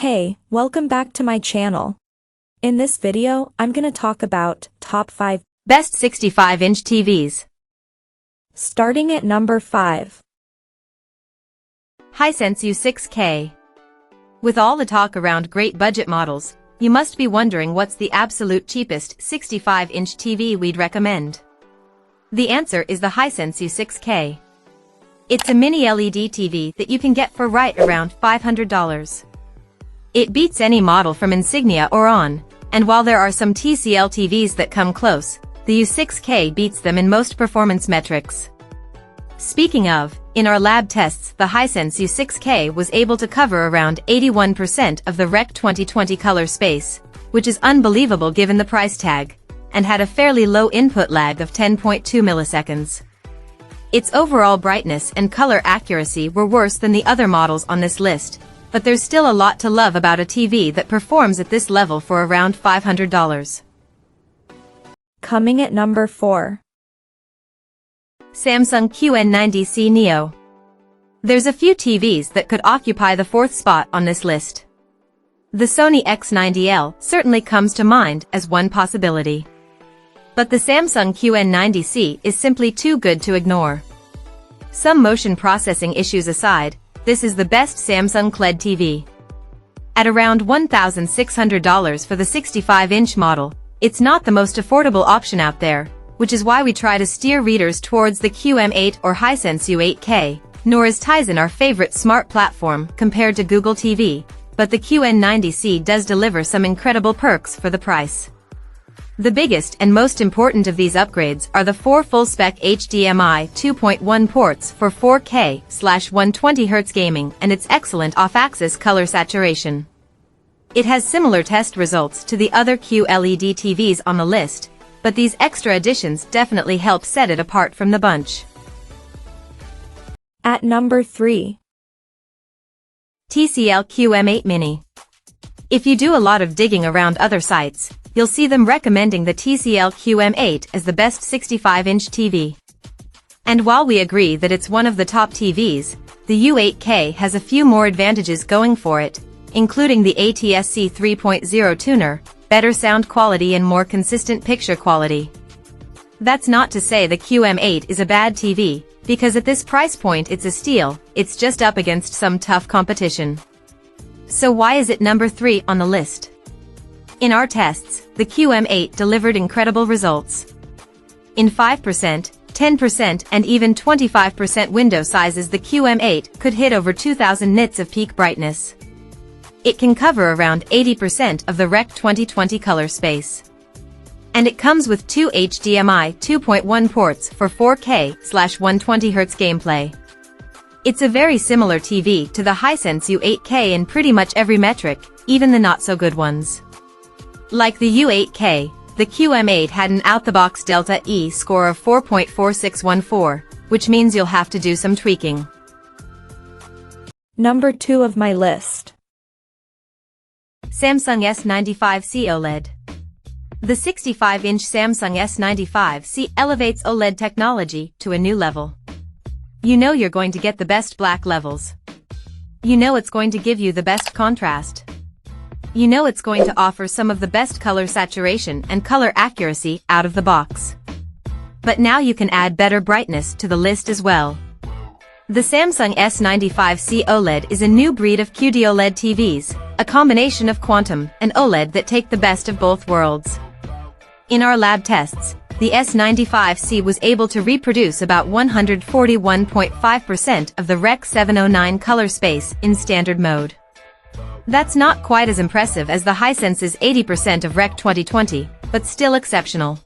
Hey, welcome back to my channel. In this video, I'm gonna talk about top 5 best 65-inch TVs. Starting at number 5. Hisense U6K. With all the talk around great budget models, you must be wondering what's the absolute cheapest 65-inch TV we'd recommend. The answer is the Hisense U6K. It's a mini LED TV that you can get for right around $500. It beats any model from Insignia or on, and while there are some TCL TVs that come close, the U6K beats them in most performance metrics. Speaking of, in our lab tests the Hisense U6K was able to cover around 81% of the Rec 2020 color space, which is unbelievable given the price tag, and had a fairly low input lag of 10.2 milliseconds. Its overall brightness and color accuracy were worse than the other models on this list, but there's still a lot to love about a TV that performs at this level for around $500. Coming at number 4. Samsung Q90C Neo. There's a few TVs that could occupy the 4th spot on this list. The Sony X90L certainly comes to mind as one possibility. But the Samsung Q90C is simply too good to ignore. Some motion processing issues aside, this is the best Samsung QLED TV. At around $1,600 for the 65-inch model, it's not the most affordable option out there, which is why we try to steer readers towards the QM8 or HighSense U8K, nor is Tizen our favorite smart platform compared to Google TV, but the Q90C does deliver some incredible perks for the price. The biggest and most important of these upgrades are the 4 full-spec HDMI 2.1 ports for 4K/120Hz gaming and its excellent off-axis color saturation. It has similar test results to the other QLED TVs on the list, but these extra additions definitely help set it apart from the bunch. At number 3. TCL QM8 Mini. If you do a lot of digging around other sites, you'll see them recommending the TCL QM8 as the best 65-inch TV. And while we agree that it's one of the top TVs, the U8K has a few more advantages going for it, including the ATSC 3.0 tuner, better sound quality and more consistent picture quality. That's not to say the QM8 is a bad TV, because at this price point it's a steal, it's just up against some tough competition. So why is it number 3 on the list? In our tests, the QM8 delivered incredible results. In 5%, 10% and even 25% window sizes the QM8 could hit over 2000 nits of peak brightness. It can cover around 80% of the Rec 2020 color space. And it comes with 2 HDMI 2.1 ports for 4K/120Hz gameplay. It's a very similar TV to the Hisense U8K in pretty much every metric, even the not-so-good ones. Like the U8K, the QM8 had an out-the-box Delta E score of 4.4614, which means you'll have to do some tweaking. Number 2 of my list. Samsung S95C OLED. The 65-inch Samsung S95C elevates OLED technology to a new level. You know you're going to get the best black levels. You know it's going to give you the best contrast. You know it's going to offer some of the best color saturation and color accuracy out of the box. But now you can add better brightness to the list as well. The Samsung S95C OLED is a new breed of QD-OLED TVs, a combination of quantum and OLED that take the best of both worlds. In our lab tests, the S95C was able to reproduce about 141.5% of the Rec 709 color space in standard mode. That's not quite as impressive as the Hisense's 80% of Rec 2020, but still exceptional.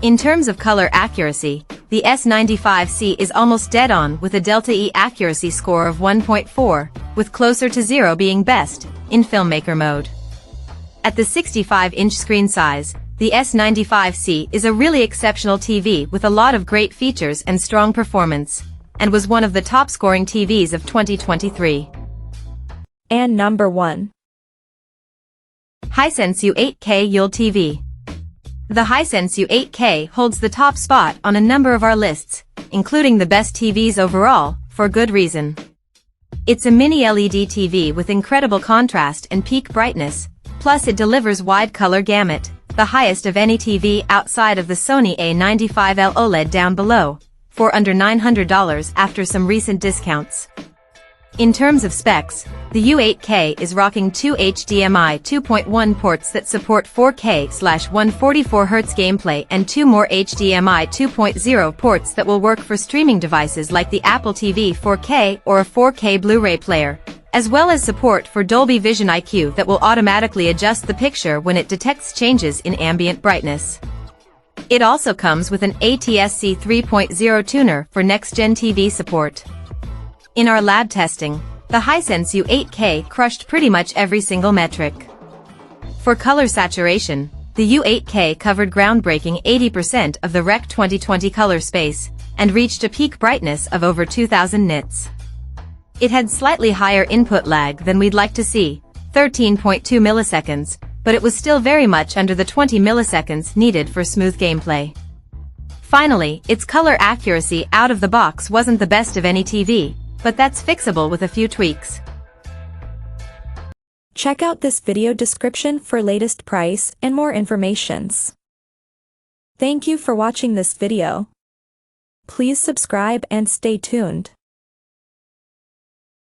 In terms of color accuracy, the S95C is almost dead on with a Delta E accuracy score of 1.4, with closer to 0 being best, in filmmaker mode. At the 65-inch screen size, the S95C is a really exceptional TV with a lot of great features and strong performance, and was one of the top-scoring TVs of 2023. And number 1. Hisense U8K ULED TV. The Hisense U8K holds the top spot on a number of our lists, including the best TVs overall, for good reason. It's a mini LED TV with incredible contrast and peak brightness, plus it delivers wide color gamut, the highest of any TV outside of the Sony A95L OLED down below, for under $900 after some recent discounts. In terms of specs, the U8K is rocking two HDMI 2.1 ports that support 4K/144Hz gameplay and two more HDMI 2.0 ports that will work for streaming devices like the Apple TV 4K or a 4K Blu-ray player, as well as support for Dolby Vision IQ that will automatically adjust the picture when it detects changes in ambient brightness. It also comes with an ATSC 3.0 tuner for next-gen TV support. In our lab testing, the HiSense U8K crushed pretty much every single metric. For color saturation, the U8K covered groundbreaking 80% of the Rec 2020 color space, and reached a peak brightness of over 2000 nits. It had slightly higher input lag than we'd like to see, 13.2 milliseconds, but it was still very much under the 20 milliseconds needed for smooth gameplay. Finally, its color accuracy out of the box wasn't the best of any TV, but that's fixable with a few tweaks. Check out this video description for latest price and more informations. Thank you for watching this video. Please subscribe and stay tuned.